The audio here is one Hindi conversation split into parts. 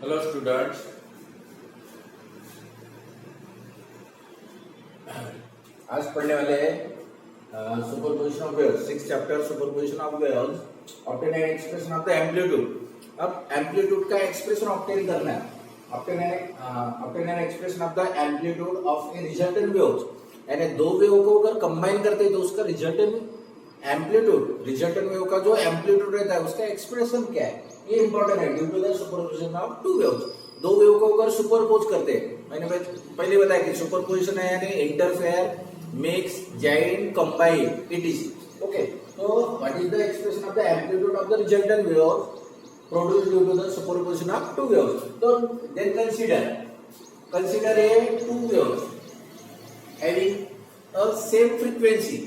हेलो स्टूडेंट्स, आज पढ़ने वाले superposition of waves, 6th chapter superposition of waves, obtain an expression of the amplitude. अब एम्पलीट्यूड का एक्सप्रेशन ऑब्टेन करना है। Obtain an expression of the amplitude of A resultant waves, यानी दो वेव को अगर कंबाइन करते हैं तो उसका रिजल्टेंट एम्पलीट्यूड, रिजल्टेंट वेव का जो एम्पलीट्यूड रहता है उसका एक्सप्रेशन क्या है, ये इंपॉर्टेंट है due to the superposition of two waves. दो वेव को अगर सुपरपोज करते हैं, मैंने पहले बताया कि सुपरपोजिशन है यानी interfere, mix, join, combine, etc. Okay, तो what is the expression of the amplitude of the resultant wave produced due to the superposition of two waves? तो then consider a two waves having a same frequency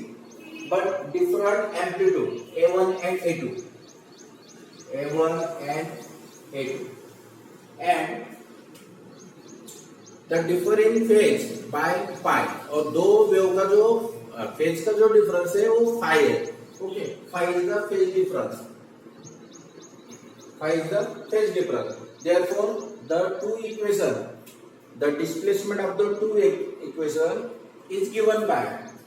but different amplitude, A1 and A2, and the differing phase by pi, और दो वेव का जो फेज का जो डिफरेंस है वो phi है। Okay, phi is the phase difference, therefore the two equation, the displacement of the two equation is given by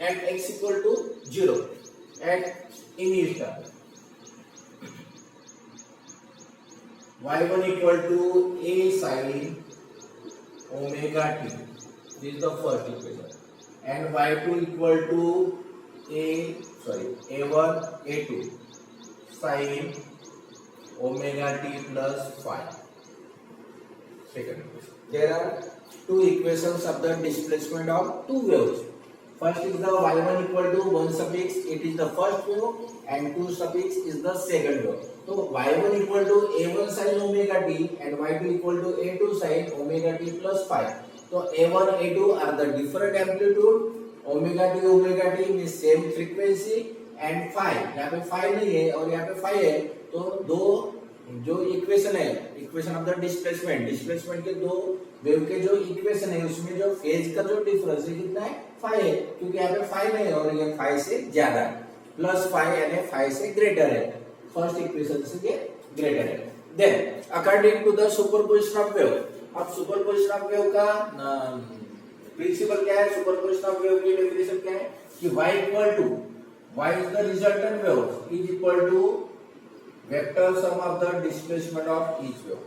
at x equal to 0 at initial y1 equal to a sin omega t, this is the first equation, and y2 equal to a1 a2 sin omega t plus phi. Second equation, there are two equations of the displacement of two waves. First is the y1 equal to 1 suffix, it is the first wave, and 2 suffix is the second wave. So y1 equal to a1 sin omega t and y2 equal to a2 sin omega t plus phi. So a1 a2 are the different amplitude, omega t means same frequency, and phi, यहाँ पे phi नहीं है और यहाँ पे phi है, तो दो जो इक्वेशन है, इक्वेशन ऑफ द डिस्प्लेसमेंट के दो वेव के जो इक्वेशन है उसमें जो फेज का जो डिफरेंस है कितना है, फाई है, क्योंकि यहाँ पे फाई नहीं है और ये फाई से ज्यादा है, प्लस फाई यानी फाई से ग्रेटर है, फर्स्ट इक्वेशन से ये ग्रेटर है। Then according to the superposition of wave, अब सुपरपोजिशन ऑफ वेव का प्रिंसिपल क्या है, सुपरपोजिशन ऑफ वेव की डेफिनेशन क्या है कि y is the resultant wave is equal to vector sum of the displacement of each wave.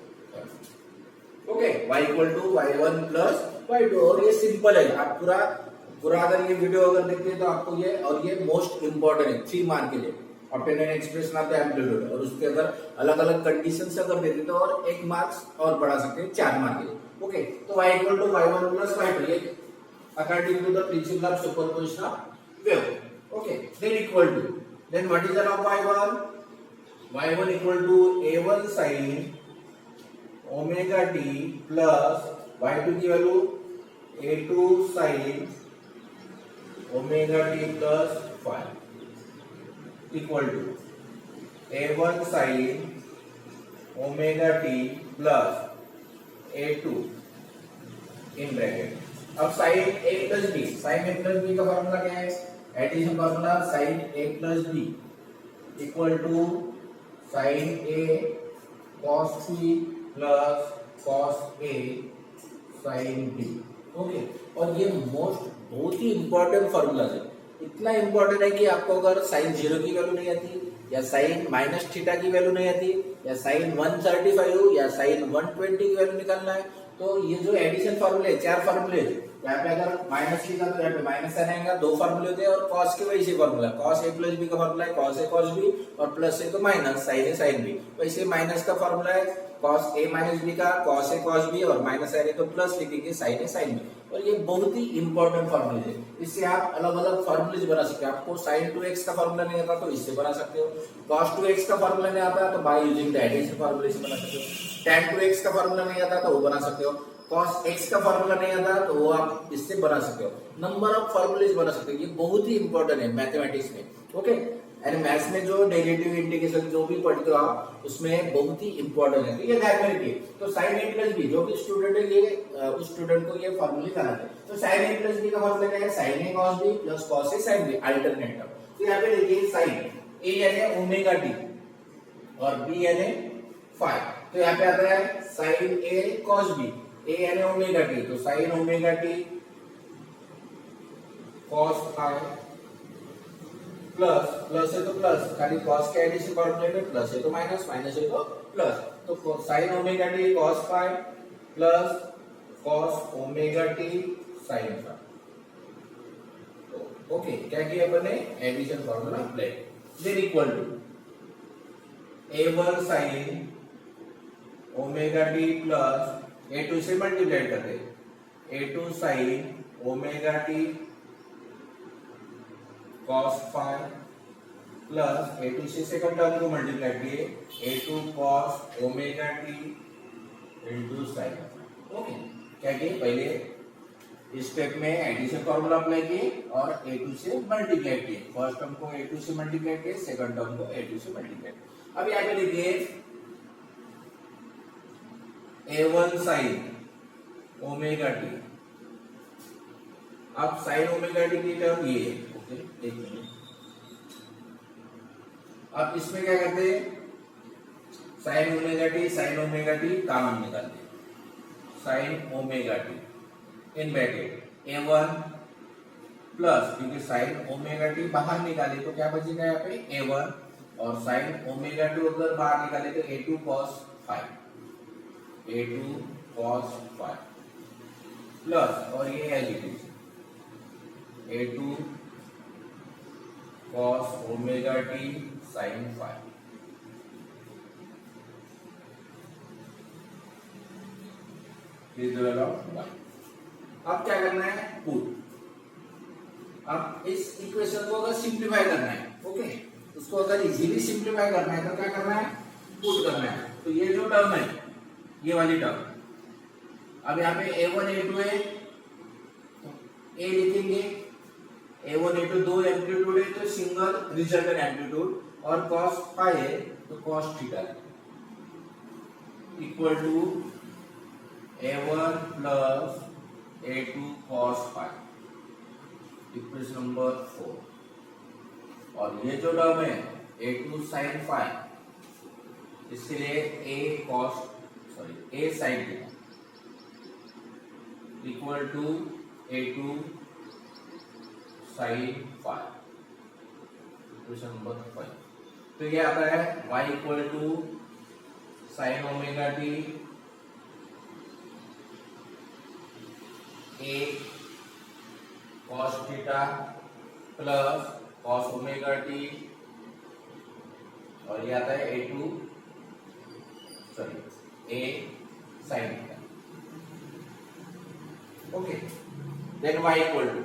Okay, y equal to y1 plus y2, और ये सिंपल है। आप पूरा अगर ये वीडियो अगर देखते हैं तो आपको ये, और ये मोस्ट इंपॉर्टेंट है 3 मार्क के लिए, obtain an expression of the amplitude, और उसके अगर अलग अलग कंडीशन से अगर देते तो और 1 मार्क्स और बढ़ा सकते हैं 4 मार्क के लिए। ओके, तो y equal to y1 plus y2, ये according to the principle of superposition of wave. Okay, then what is the law of y1 equal to a1 sin omega t plus y2 की value a2 sin omega t plus phi equal to a1 sin omega t plus a2 in bracket। अब sin a plus b का फॉर्मूला क्या है, addition formula sin a plus b equal to sin a cos b plus cos a sin b। Okay, और ये बहुत ही इंपॉर्टेंट फॉर्मूला है, इतना इंपॉर्टेंट है कि आपको अगर sin 0 की वैल्यू नहीं आती, या sin माइनस थीटा की वैल्यू नहीं आती, या sin 135 या sin 120 की वैल्यू निकालना है, तो ये जो एडिशन फॉर्मूले 4 फॉर्मूले, यहाँ पे अगर माइनस लिखा तो यहाँ पे माइनस साइन आएगा, 2 फॉर्मूले होते हैं, और कॉस के वैसे formula, cos A plus B का फॉर्मूला है कॉस ए कॉस बी, और प्लस ए तो माइनस साइन ए साइन बी, वैसे माइनस का फॉर्मूला है कॉस ए माइनस बी का कॉस ए कॉस बी, और माइनस साइन ए तो प्लस लिखेंगे साइन ए साइन बी। और ये बहुत ही इंपॉर्टेंट फॉर्मूले है, इससे आप अलग अलग फॉर्मूले बना सकते हैं। आपको sin 2x का फॉर्मूला नहीं आता तो इससे बना सकते हो, cos 2x का फॉर्मूला नहीं आता तो बाय यूजिंग द एडिशन फॉर्मूले से बना सकते हो, tan 2x का फॉर्मूला नहीं आता तो वो बना सकते हो, cos x का फॉर्मूला नहीं आता तो वो आप इससे बना सकते हो, नंबर ऑफ फॉर्मूलेज बना सकते हो। ये बहुत ही इंपॉर्टेंट है मैथमेटिक्स में। ओके, एंड मैथ्स में जो डेरिवेटिव इंटीग्रेशन जो भी पढ़ते हो आप, उसमें बहुत ही इंपॉर्टेंट है, तो ये ध्यान में रखिए। तो sin a प्लस b, जो भी स्टूडेंट है ये उस स्टूडेंट को ये फॉर्मूले कराते हैं। तो sin a प्लस b का फॉर्मूला क्या है, sin a cos b plus cos a sin b, alternate term. तो यहाँ पे देखिए sin a यानी ओमेगा t और b यानी phi, तो यहाँ पे आता है sine A cos B, A यानी ओमेगा टी, तो sine omega T cos phi plus, plus है तो प्लस, खाली कॉस के एडिशन फॉर्मूले में प्लस है तो माइनस, माइनस है तो प्लस, तो sine omega T cos phi plus cos omega T sine phi. Okay, क्या किया अपन ने, addition formula apply, then equal to a1 sin omega T plus a2 से मल्टीप्लाई करते, a2 sin omega T cos phi plus a2 से सेकंड टर्म को मल्टीप्लाई किए a2 cos omega T into sin। Okay, क्या किए, पहले इस स्टेप में एडिशन फॉर्मूला अप्लाई किए और a2 से मल्टीप्लाई किए, फर्स्ट टर्म को a2 से मल्टीप्लाई किए, सेकंड टर्म को a2 से मल्टीप्लाई किए। अब यहाँ पे लिखिए a1 sin ओमेगा टी, अब sin ओमेगा टी की टर्म ये है, ओके एक मिनट। अब इसमें क्या करते हैं, sin ओमेगा टी कॉमन निकालते हैं, sin omega T in bracket a1 plus, क्योंकि sin ओमेगा टी बाहर निकाले तो क्या बचेगा यहाँ पे a1, और sin ओमेगा टी अगर बाहर निकाले तो a2 cos phi, a2 cos phi plus, और ये है a2 cos omega T sin phi. अब क्या करना है, पुट, अब इस इक्वेशन को अगर सिंप्लीफाई करना है, ओके, उसको अगर इजीली सिंप्लीफाई करना है तो क्या करना है, पुट करना है। तो ये जो टर्म है, ये वाली टर्म, अब यहाँ पे a1 a2 है तो a लिखेंगे, a1 a2 दो एम्पलीट्यूड है तो सिंगल रिजल्टेंट एम्पलीट्यूड, और cos फाई है तो cos theta equal to a1 plus a2 cos phi, equation number 4। और ये जो टर्म है a2 sin फाई, इसके लिए a sin theta equal to a2 sin phi, equation number 5। तो ये आता है y equal to sin omega T a cos theta plus cos omega T, और ये आता है a sin theta. Okay, then y equal to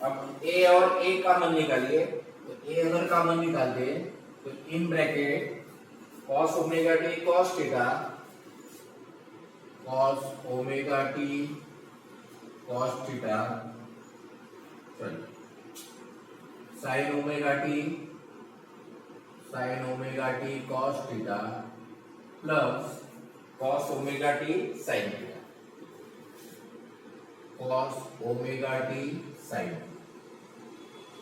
अब a और a कॉमन निकालिए, तो a अगर कॉमन निकालते हैं तो in bracket cos omega T cos theta, cos omega T cos theta, sin omega T cos theta plus cos omega T sin theta, cos omega T sin।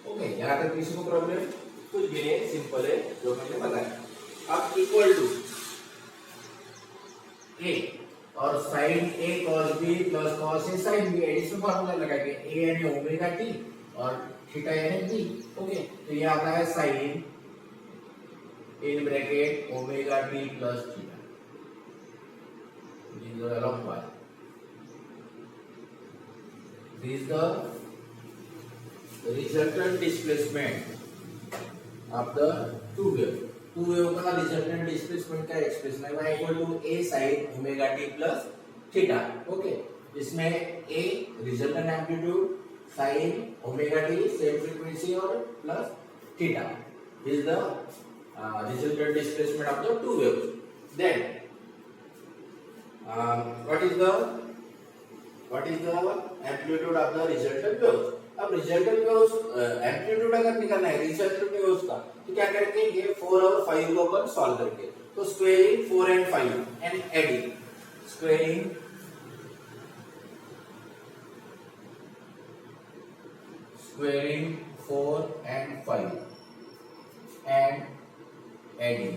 Okay, यहाँ तक किसी को प्रॉब्लम, तो ये सिंपल है जो मैंने बताया। अब इक्वल टू a और sin a cos b plus cos a sin b, addition formula लगाएंगे, a यानी ओमेगा टी और थीटा यानी b। ओके, तो ये आता है sin in bracket omega T plus theta, this is along y, this is the resultant displacement of the two wave का रिजल्टेंट डिस्प्लेसमेंट का एक्सप्रेशन है y equal to a sin omega T plus theta. Okay, इसमें a resultant amplitude, sin omega t same frequency और plus theta is the resultant displacement of the two waves. Then what is the amplitude of the resultant waves। अब रिजल्टेंट वेव्स एम्पलीट्यूड अगर निकालना है रिजल्टेंट वेव्स का, तो क्या करेंगे, ये 4 और 5 को अपन सॉल्व करेंगे, तो squaring 4 and 5 and adding, squaring 4 4 and 5 and adding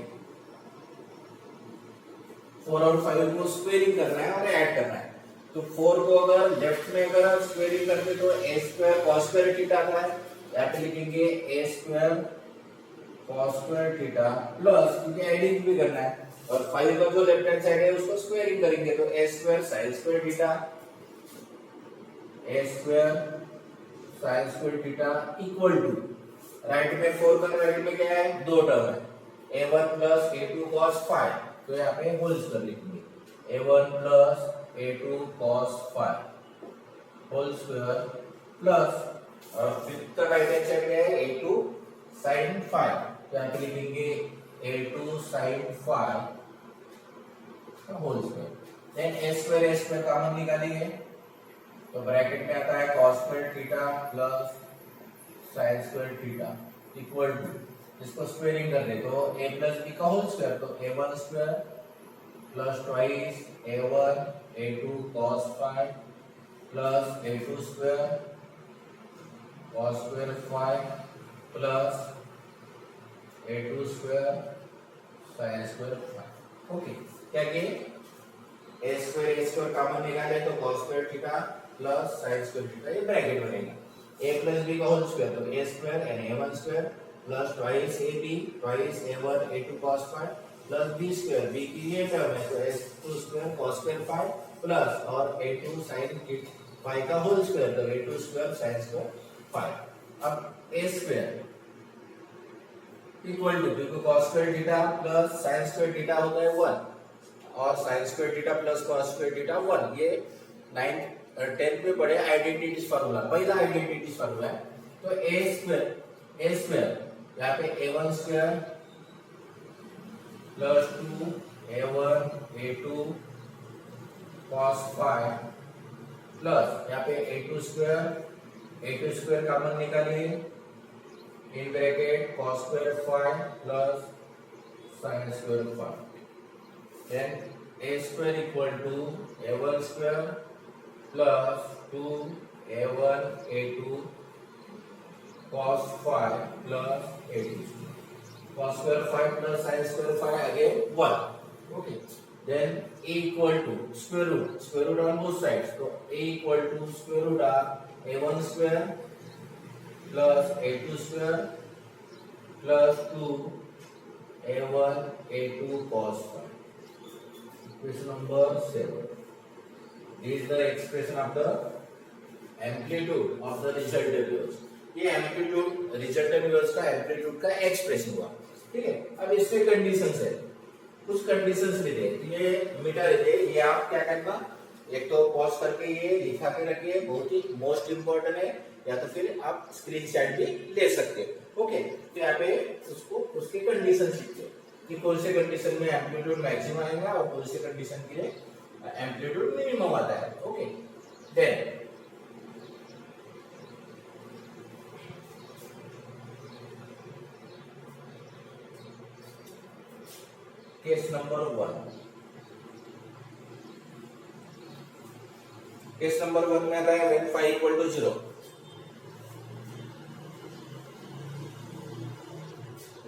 4 और 5 को स्क्वेयरिंग करना है और ऐड करना है। तो 4 को अगर लेफ्ट में अगर स्क्वेयरिंग करते तो a square cos square theta आता है, यहाँ पे लिखेंगे a square cos square theta plus, क्योंकि एडिंग भी करना है, और 5 का जो लेफ्ट हैंड साइड है उसको स्क्वेयरिंग करेंगे तो a square sin square theta, a square sin square theta equal to, right में 4 का राइट में क्या है, दो टर्म है, a1 plus a2 cos phi, तो यहाँ पे होल स्क्वायर लिखेंगे a1 plus a2 cos phi whole square plus, और फिफ्थ का राइट हैंड साइड क्या है, a2 sin फाई, तो यहाँ पे लिखेंगे a2 sin phi whole square. Then a square common निकालेंगे तो ब्रैकेट में आता है cos square theta plus sin square theta equal to, इसको स्क्वेयरिंग कर दे तो a प्लस b का होल स्क्वायर, तो a1 square plus twice a1 a2 cos phi plus a2 square cos square phi plus a2 square sin square phi. Okay, क्या किए a स्क्वायर कॉमन निकाले तो cos square theta plus sin square theta, ये ब्रैकेट बनेगा a प्लस b का होल स्क्वायर, तो a square and a1 square plus twice ab twice a1 a2 cos phi plus b square, b की ये टर्म है तो a2 square cos square phi plus और a2 sin फाई का होल स्क्वायर, तो a2 square sin square phi. अब a स्क्वायर इक्वल टू, क्योंकि cos square theta plus sin square theta होता है 1 और sin square theta plus cos square theta 1, ये 9 10th में पढ़े आइडेंटिटीज फार्मूला, पहला आइडेंटिटीज फार्मूला है। तो a स्क्वायर यहाँ पे a1 square plus 2 a1 a2 cos phi plus यहाँ पे a2 स्क्वायर कॉमन निकालिए in bracket cos square phi plus sin square phi, then a square equal to a1 square plus 2 a1 a2 cos phi plus a2 cos square phi plus sin square phi again 1। Okay, then a equal to square root on both sides, तो a equal to square root of a1 square plus a2 square plus 2 a1 a2 cos phi. Question number 7. This is the expression of the amplitude of the resultant waves. ये एम्पलीट्यूड रिजल्टेंट वेव्स का एम्पलीट्यूड का एक्सप्रेशन हुआ, ठीक है। अब इसमें कंडीशंस है, कुछ कंडीशंस भी दे, ये मीटर है, ये आप क्या करना, एक तो पॉज करके ये लिखा के रखिए, बहुत ही मोस्ट इंपोर्टेंट है, या तो फिर आप स्क्रीनशॉट भी ले सकते हो। ओके, तो यहाँ पे उसको उसके कंडीशंस लिखिए कि कौन से कंडीशन में एम्पलीट्यूड मैक्सिमम आएगा और कौन से कंडीशन के लिए एम्पलीट्यूड मिनिमम आता है। Okay, then case number 1, case number 1 में आता है when phi equal to 0,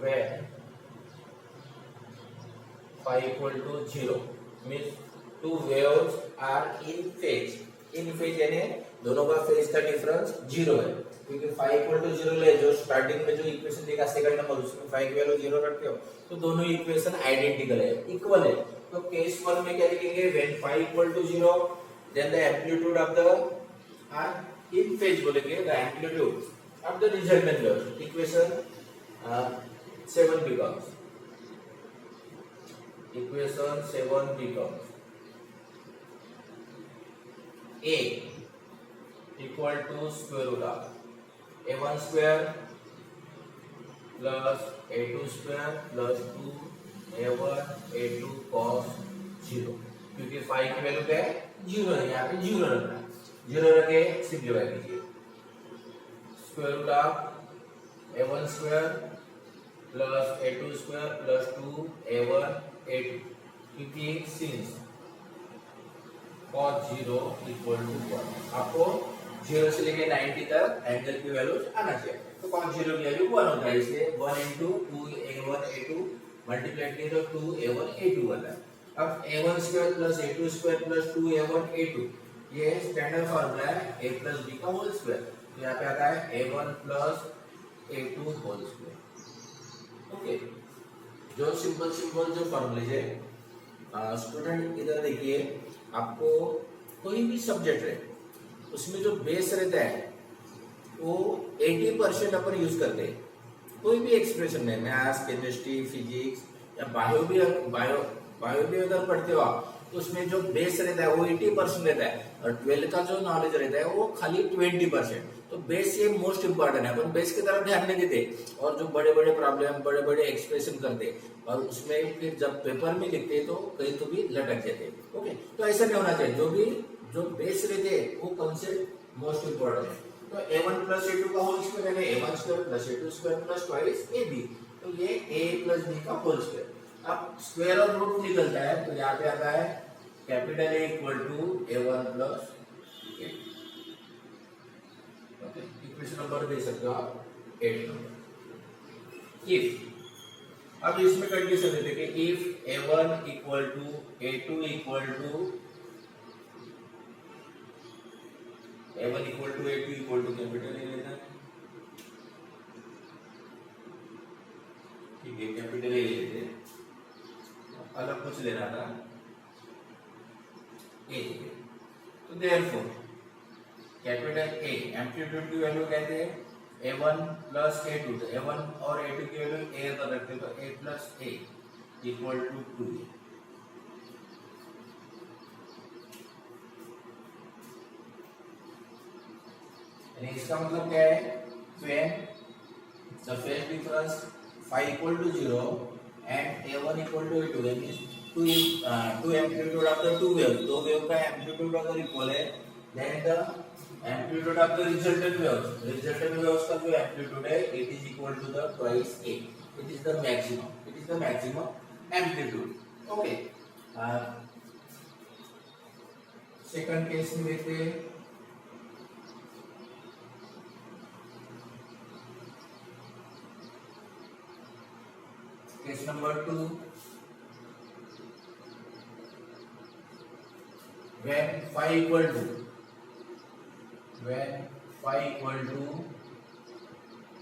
when phi equal to 0 means two waves are in phase, in phase यानी दोनों का फेज का डिफरेंस 0 है, क्योंकि फाई इक्वल टू 0 ले, जो स्टार्टिंग में जो इक्वेशन देखा सेकंड नंबर उसमें फाई की वैल्यू 0 रखते हो, तो दोनों इक्वेशन आइडेंटिकल है, इक्वल है। तो केस 1 में क्या लिखेंगे, when phi equal to 0 then the amplitude of the R in phase बोलेंगे, the amplitude of the resultant wave, equation 7 becomes, equation 7 becomes a equal to square root of a1 square plus a2 square plus 2 a1 a2 cos 0, क्योंकि फाई की वैल्यू क्या है, 0 है, यहाँ पे 0 रखना है, 0 रखे सिंप्लीफाई कीजिए, square root of a1 square plus a2 square plus 2 a1 a2, क्योंकि सिंस cos 0 इक्वल टू 1, आपको 0 से लेके 90 तक एंगल की वैल्यू आना चाहिए। तो cos 0 की वैल्यू 1 होता है, इसलिए 1 into 2a1 a2 मल्टीप्लाई किए तो 2a1 a2 आता है। अब a1 square plus a2 square plus 2a1 a2 ये स्टैंडर्ड फॉर्मूला है a प्लस b का होल स्क्वायर। तो यहाँ पे आता है a1 plus a2 whole square. Okay, जो सिंपल जो फॉर्मूले है स्टूडेंट इधर देखिए, आपको कोई भी सब्जेक्ट है उसमें जो बेस रहता है वो 80% अपन यूज करते हैं। कोई भी एक्सप्रेशन में मैथ्स, केमिस्ट्री, फिजिक्स या बायो भी अगर पढ़ते हो आप, तो उसमें जो बेस रहता है वो 80% रहता है और 12 का जो नॉलेज रहता है वो खाली 20%। तो बेस ये मोस्ट इंपॉर्टेंट है, अपन बेस की तरफ ध्यान नहीं देते और जो बड़े बड़े प्रॉब्लम, बड़े बड़े एक्सप्रेशन करते और उसमें फिर जब पेपर में लिखते तो कहीं तो भी लटक जाते। ओके, तो ऐसा नहीं होना चाहिए। जो बेस रहते हैं वो कॉन्सेप्ट मोस्ट इंपॉर्टेंट है। तो a1 प्लस a2 का होल स्क्वायर है a1 square plus a2 square plus twice ab, तो ये a प्लस b का होल स्क्वायर। अब स्क्वायर और रूट निकलता है तो यहाँ पे आता है capital A equal to a1 plus a2। Okay, equation number दे सकते हो आप 8 नंबर। इफ, अब इसमें कंडीशन देते हैं कि if a1 equal to a2 equal to a1 equal to a2 equal to capital A लेना है, ठीक है, कैपिटल A लेते हैं, अलग कुछ लेना था A। तो देयरफॉर कैपिटल A एम्पलीट्यूड की वैल्यू कहते हैं a1 प्लस a2, तो a1 और a2 की वैल्यू a कर रखते हैं, तो a plus a equal to 2। इसका मतलब क्या है, when the phase difference phi equal to 0 and a1 equal to a2, that means two amplitude of the two waves, दो वेव का एम्पलीट्यूड अगर इक्वल है, then the amplitude of the resultant waves का जो एम्पलीट्यूड है it is equal to the twice a, it is the maximum amplitude। okay, second case में देखते हैं। Case number 2, when phi equal to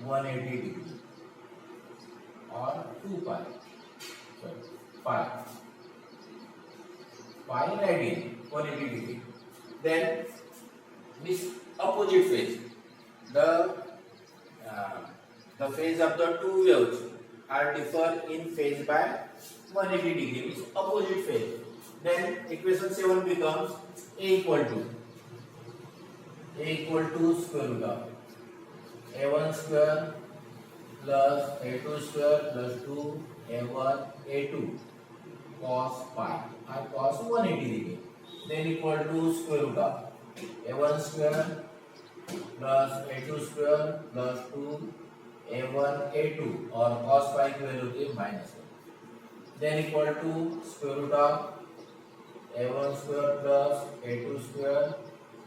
180 degree or 2 pi, pi 90 180 degree, then this opposite phase, the phase of the two waves are differ in phase by 180 degree, means opposite phase, then equation 7 becomes a equal to square root of a1 square plus a2 square plus 2a1 a2 cos pi or cos 180 degree, then equal to square root of a1 square plus a2 square plus 2 a1 a2 और cos pi की वैल्यू होती है -1, then equal to square root of a1 square plus a2 square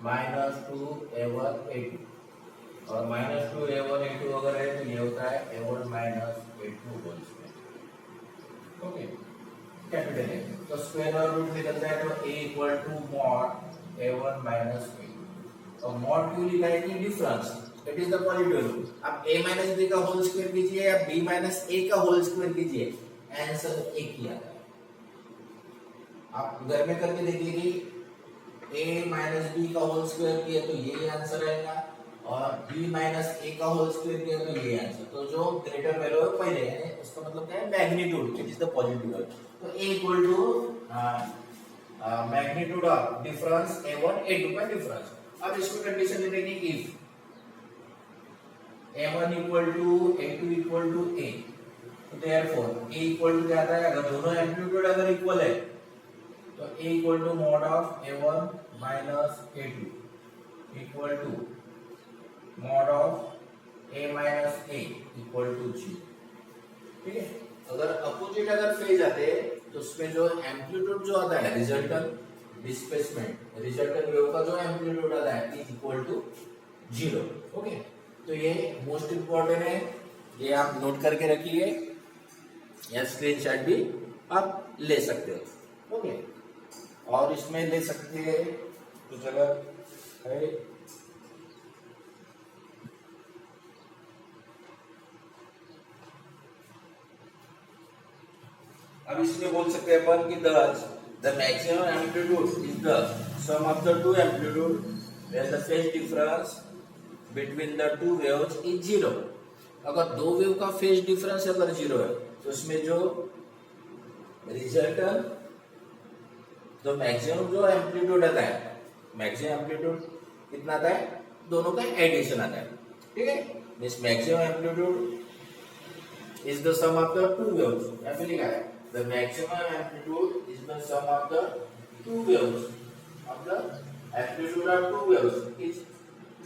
minus 2 a1 a2 और -2 a1 a2 अगर है तो ये होता है a1 minus a2 whole square. Okay, capital A, तो स्क्वायर और रूट निकलता है तो a equal to mod a1 minus a2, और मॉड क्यों लिखा है कि difference, it is the positive root. अब a minus b का होल स्क्वायर कीजिए या b minus a का होल स्क्वायर कीजिए, आंसर एक ही आता है। आप घर में करके देखिए कि a minus b का होल स्क्वायर किया तो ये आंसर आएगा और b minus a का होल स्क्वायर किया तो ये आंसर। तो जो ग्रेटर वैल्यू है पहले है, उसका मतलब क्या है, magnitude, it is the positive value. तो a equal to magnitude of difference a1 a2 का डिफरेंस। अब इसमें कंडीशन दे देंगे if a1 equal to a2 equal to a, तो देयरफॉर a इक्वल टू क्या आता है, अगर दोनों एम्पलीट्यूड अगर इक्वल है तो a equal to mod of a1 minus a2 equal to mod of a minus a equal to 0। ठीक है, अगर अपोजिट अगर फेज आते तो उसमें जो एम्पलीट्यूड जो आता है रिजल्टेंट, डिस्प्लेसमेंट रिजल्टेंट वेव का जो एम्पलीट्यूड आता है इज इक्वल टू 0। ओके, तो ये मोस्ट इंपॉर्टेंट है, ये आप नोट करके रखिए या स्क्रीनशॉट भी आप ले सकते हो। ओके, और इसमें ले सकते हैं कुछ अगर है अब इसमें बोल सकते हैं अपन कि the maximum amplitude is the sum of the two amplitude when the phase difference between the two waves is 0। अगर दो वेव का फेज डिफरेंस अगर 0 है तो उसमें जो रिजल्टेंट तो मैक्सिमम जो एम्पलीट्यूड आता है, मैक्सिमम एम्पलीट्यूड कितना आता है, दोनों का एडिशन आता है। ठीक है, means maximum amplitude is the sum of the two waves. यहाँ पे लिखा है the maximum amplitude is the sum of the two waves of the amplitude of two waves is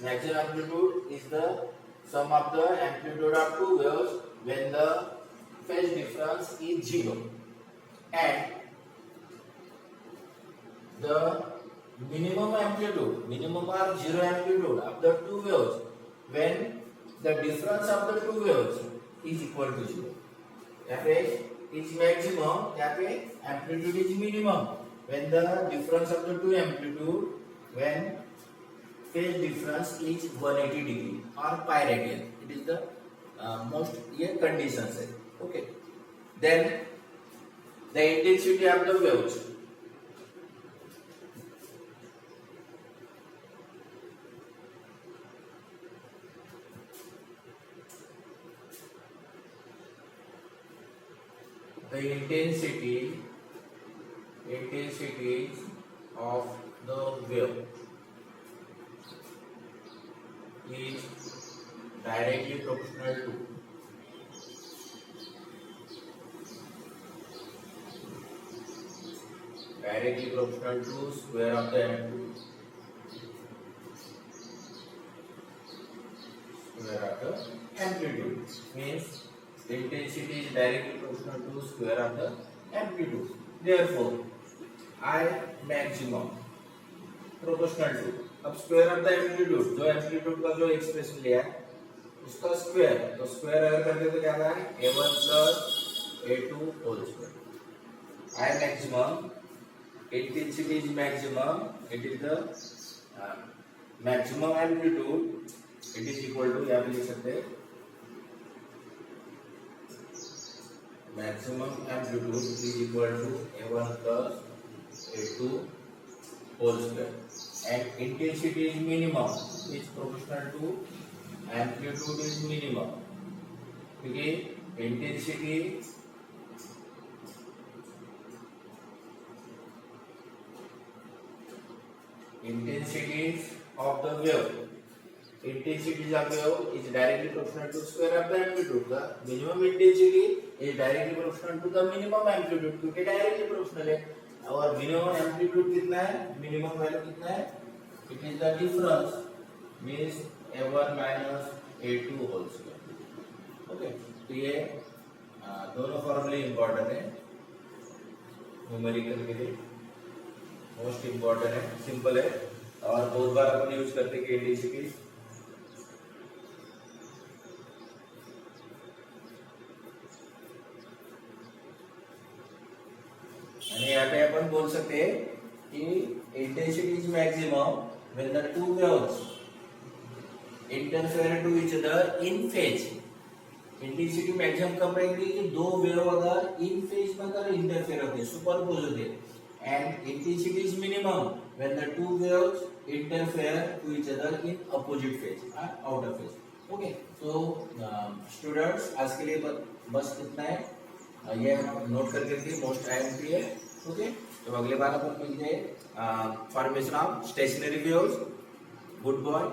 maximum amplitude is the sum of the amplitude of two waves when the phase difference is 0 and the minimum or 0 amplitude of the two waves when the difference of the two waves is equal to 0। यहाँ पे is maximum, यहाँ पे amplitude is minimum when the difference of the two amplitude when phase difference is 180 degree or pi radian, it is the most ये conditions है। okay, then the intensity of the waves, the intensity of the wave is directly proportional to square of the amplitude, means the intensity is directly proportional to square of the amplitude। Therefore, I maximum proportional to, अब square of the amplitude, जो amplitude का जो एक्सप्रेशन लिया है उसका स्क्वायर, तो स्क्वायर अगर करते तो क्या आता है a1 plus a2 whole square। I maximum intensity is maximum, it is the maximum amplitude, it is equal to, यहाँ पे लिख सकते हैं maximum amplitude is equal to a1 plus a2 whole square and intensity is minimum is proportional to amplitude is minimum, क्योंकि intensity of the wave, intensity of wave is directly proportional to square of the amplitude। The minimum intensity is directly proportional to the minimum amplitude, क्योंकि डायरेक्टली प्रोपोर्शनल है। और मिनिमम एम्पलीट्यूड कितना है, मिनिमम वैल्यू कितना है, it is the difference means a1 minus a2 whole square. Okay, तो ये दोनों फॉर्मूले इंपॉर्टेंट है न्यूमेरिकल के लिए, मोस्ट इंपॉर्टेंट है, सिंपल है और बहुत बार अपन यूज करते हैं इंटेंसिटी। यहाँ पे अपन बोल सकते हैं कि intensity is maximum when the two waves interfere to each other in phase. Intensity maximum कब रहेगी कि दो वेव अगर इन फेज में अगर इंटरफेयर होते हैं, सुपरपोज होते हैं, and intensity is minimum when the two waves interfere to each other in opposite phase, outer phase. Okay, तो स्टूडेंट्स आज के लिए बस इतना है, ये हम नोट करके रखिए, मोस्ट आईएमपी है। ओके, तो अगले बार अपन मिलते हैं formation of stationery waves. Good boy.